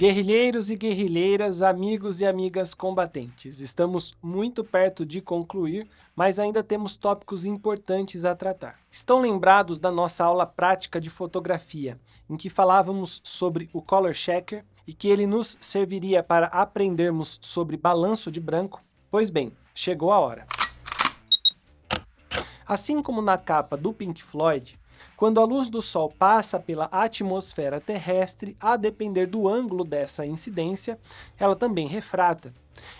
Guerrilheiros e guerrilheiras, amigos e amigas combatentes, estamos muito perto de concluir, mas ainda temos tópicos importantes a tratar. Estão lembrados da nossa aula prática de fotografia, em que falávamos sobre o Color Checker e que ele nos serviria para aprendermos sobre balanço de branco? Pois bem, chegou a hora. Assim como na capa do Pink Floyd, quando a luz do Sol passa pela atmosfera terrestre, a depender do ângulo dessa incidência, ela também refrata.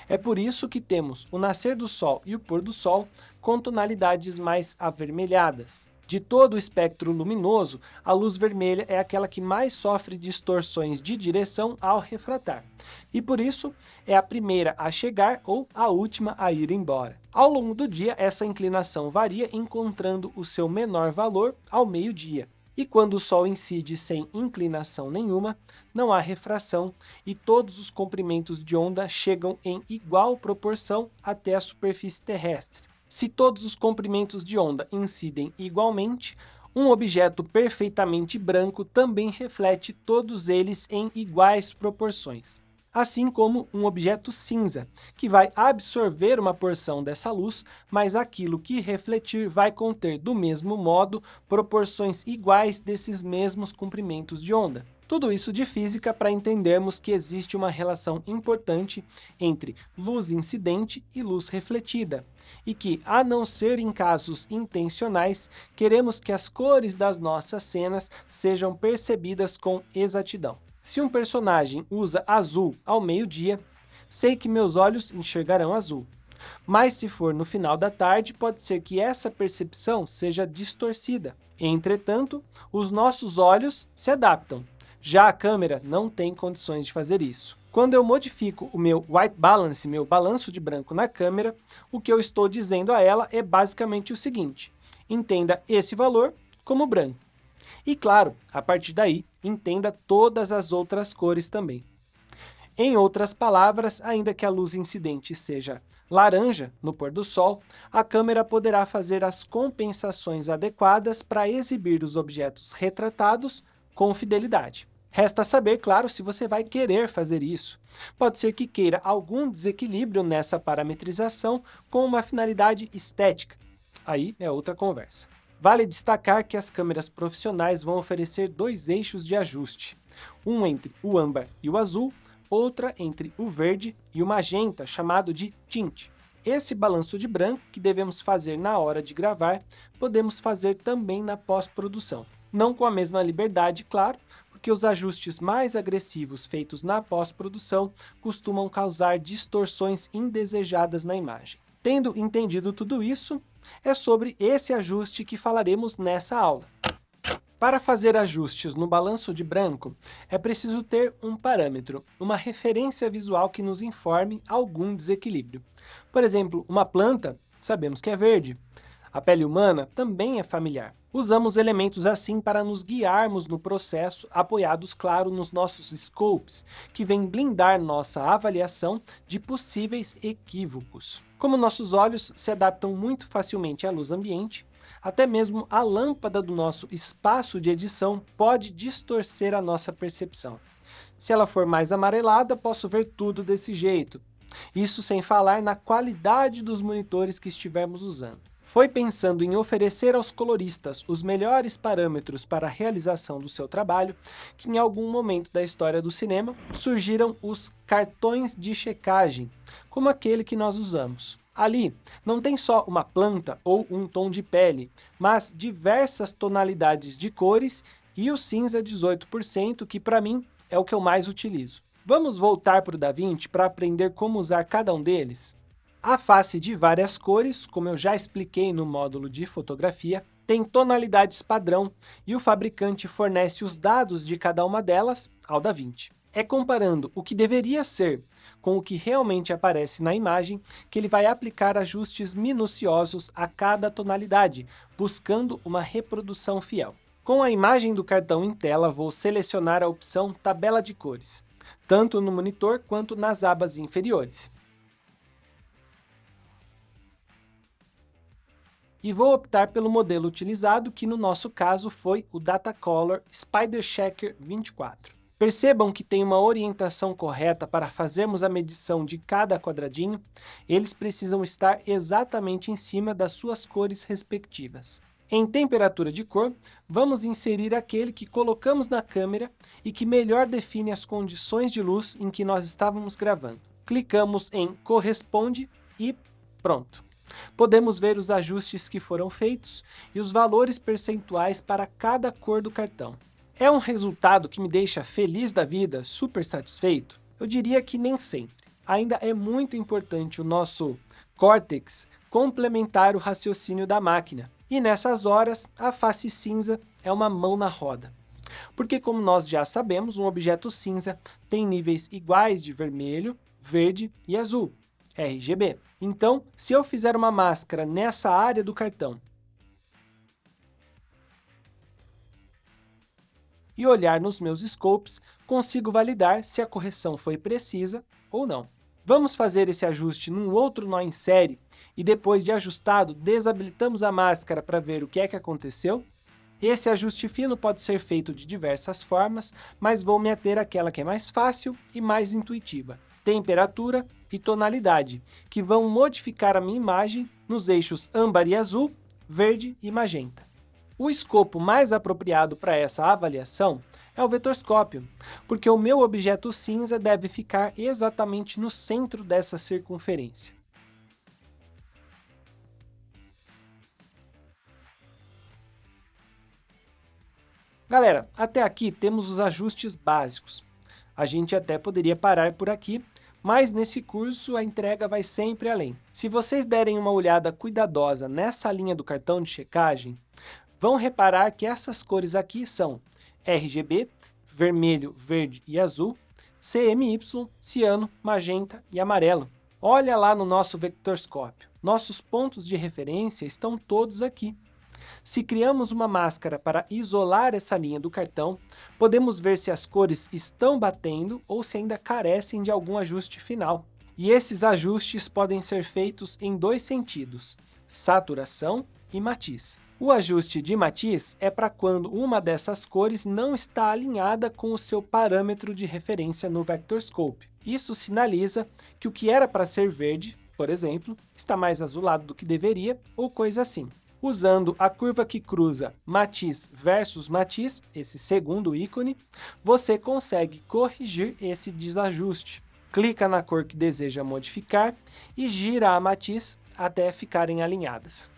É por isso que temos o nascer do Sol e o pôr do Sol com tonalidades mais avermelhadas. De todo o espectro luminoso, a luz vermelha é aquela que mais sofre distorções de direção ao refratar, e por isso é a primeira a chegar ou a última a ir embora. Ao longo do dia, essa inclinação varia, encontrando o seu menor valor ao meio-dia. E quando o Sol incide sem inclinação nenhuma, não há refração e todos os comprimentos de onda chegam em igual proporção até a superfície terrestre. Se todos os comprimentos de onda incidem igualmente, um objeto perfeitamente branco também reflete todos eles em iguais proporções. Assim como um objeto cinza, que vai absorver uma porção dessa luz, mas aquilo que refletir vai conter do mesmo modo proporções iguais desses mesmos comprimentos de onda. Tudo isso de física para entendermos que existe uma relação importante entre luz incidente e luz refletida, e que, a não ser em casos intencionais, queremos que as cores das nossas cenas sejam percebidas com exatidão. Se um personagem usa azul ao meio-dia, sei que meus olhos enxergarão azul. Mas se for no final da tarde, pode ser que essa percepção seja distorcida. Entretanto, os nossos olhos se adaptam. Já a câmera não tem condições de fazer isso. Quando eu modifico o meu white balance, meu balanço de branco na câmera, o que eu estou dizendo a ela é basicamente o seguinte: entenda esse valor como branco. E claro, a partir daí, entenda todas as outras cores também. Em outras palavras, ainda que a luz incidente seja laranja no pôr do sol, a câmera poderá fazer as compensações adequadas para exibir os objetos retratados com fidelidade. Resta saber, claro, se você vai querer fazer isso. Pode ser que queira algum desequilíbrio nessa parametrização com uma finalidade estética. Aí é outra conversa. Vale destacar que as câmeras profissionais vão oferecer dois eixos de ajuste, um entre o âmbar e o azul, outra entre o verde e o magenta, chamado de tint. Esse balanço de branco que devemos fazer na hora de gravar, podemos fazer também na pós-produção. Não com a mesma liberdade, claro, porque os ajustes mais agressivos feitos na pós-produção costumam causar distorções indesejadas na imagem. Tendo entendido tudo isso, é sobre esse ajuste que falaremos nessa aula. Para fazer ajustes no balanço de branco, é preciso ter um parâmetro, uma referência visual que nos informe algum desequilíbrio. Por exemplo, uma planta, sabemos que é verde. A pele humana também é familiar. Usamos elementos assim para nos guiarmos no processo, apoiados, claro, nos nossos scopes, que vêm blindar nossa avaliação de possíveis equívocos. Como nossos olhos se adaptam muito facilmente à luz ambiente, até mesmo a lâmpada do nosso espaço de edição pode distorcer a nossa percepção. Se ela for mais amarelada, posso ver tudo desse jeito. Isso sem falar na qualidade dos monitores que estivermos usando. Foi pensando em oferecer aos coloristas os melhores parâmetros para a realização do seu trabalho que em algum momento da história do cinema surgiram os cartões de checagem, como aquele que nós usamos. Ali não tem só uma planta ou um tom de pele, mas diversas tonalidades de cores e o cinza 18%, que para mim é o que eu mais utilizo. Vamos voltar para o DaVinci para aprender como usar cada um deles? A face de várias cores, como eu já expliquei no módulo de fotografia, tem tonalidades padrão e o fabricante fornece os dados de cada uma delas ao DaVinci. É comparando o que deveria ser com o que realmente aparece na imagem que ele vai aplicar ajustes minuciosos a cada tonalidade, buscando uma reprodução fiel. Com a imagem do cartão em tela, vou selecionar a opção Tabela de Cores, tanto no monitor quanto nas abas inferiores. E vou optar pelo modelo utilizado, que no nosso caso foi o Datacolor Spider Checker 24. Percebam que tem uma orientação correta para fazermos a medição de cada quadradinho, eles precisam estar exatamente em cima das suas cores respectivas. Em temperatura de cor, vamos inserir aquele que colocamos na câmera e que melhor define as condições de luz em que nós estávamos gravando. Clicamos em Corresponde e pronto. Podemos ver os ajustes que foram feitos e os valores percentuais para cada cor do cartão. É um resultado que me deixa feliz da vida, super satisfeito? Eu diria que nem sempre. Ainda é muito importante o nosso córtex complementar o raciocínio da máquina. E nessas horas, a face cinza é uma mão na roda. Porque, como nós já sabemos, um objeto cinza tem níveis iguais de vermelho, verde e azul, RGB. Então, se eu fizer uma máscara nessa área do cartão e olhar nos meus scopes, consigo validar se a correção foi precisa ou não. Vamos fazer esse ajuste num outro nó em série e depois de ajustado, desabilitamos a máscara para ver o que é que aconteceu? Esse ajuste fino pode ser feito de diversas formas, mas vou me ater àquela que é mais fácil e mais intuitiva. Temperatura e tonalidade, que vão modificar a minha imagem nos eixos âmbar e azul, verde e magenta. O escopo mais apropriado para essa avaliação é o vetorscópio, porque o meu objeto cinza deve ficar exatamente no centro dessa circunferência. Galera, até aqui temos os ajustes básicos. A gente até poderia parar por aqui, mas nesse curso a entrega vai sempre além. Se vocês derem uma olhada cuidadosa nessa linha do cartão de checagem, vão reparar que essas cores aqui são RGB, vermelho, verde e azul, CMY, ciano, magenta e amarelo. Olha lá no nosso vectorscópio. Nossos pontos de referência estão todos aqui. Se criamos uma máscara para isolar essa linha do cartão, podemos ver se as cores estão batendo ou se ainda carecem de algum ajuste final. E esses ajustes podem ser feitos em dois sentidos: saturação e matiz. O ajuste de matiz é para quando uma dessas cores não está alinhada com o seu parâmetro de referência no vectorscope. Isso sinaliza que o que era para ser verde, por exemplo, está mais azulado do que deveria, ou coisa assim. Usando a curva que cruza matiz versus matiz, esse segundo ícone, você consegue corrigir esse desajuste. Clica na cor que deseja modificar e gira a matiz até ficarem alinhadas.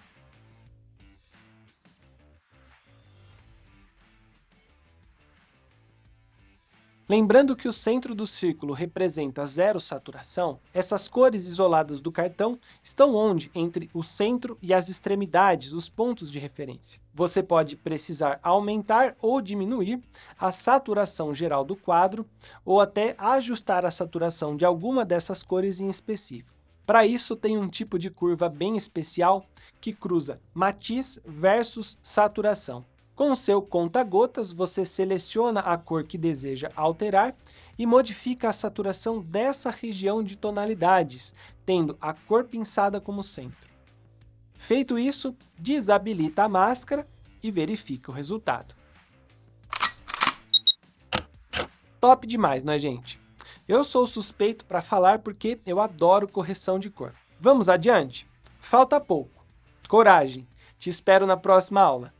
Lembrando que o centro do círculo representa zero saturação, essas cores isoladas do cartão estão onde? Entre o centro e as extremidades, os pontos de referência. Você pode precisar aumentar ou diminuir a saturação geral do quadro, ou até ajustar a saturação de alguma dessas cores em específico. Para isso, tem um tipo de curva bem especial que cruza matiz versus saturação. Com o seu conta-gotas, você seleciona a cor que deseja alterar e modifica a saturação dessa região de tonalidades, tendo a cor pinçada como centro. Feito isso, desabilita a máscara e verifica o resultado. Top demais, não é, gente? Eu sou suspeito para falar porque eu adoro correção de cor. Vamos adiante? Falta pouco. Coragem! Te espero na próxima aula.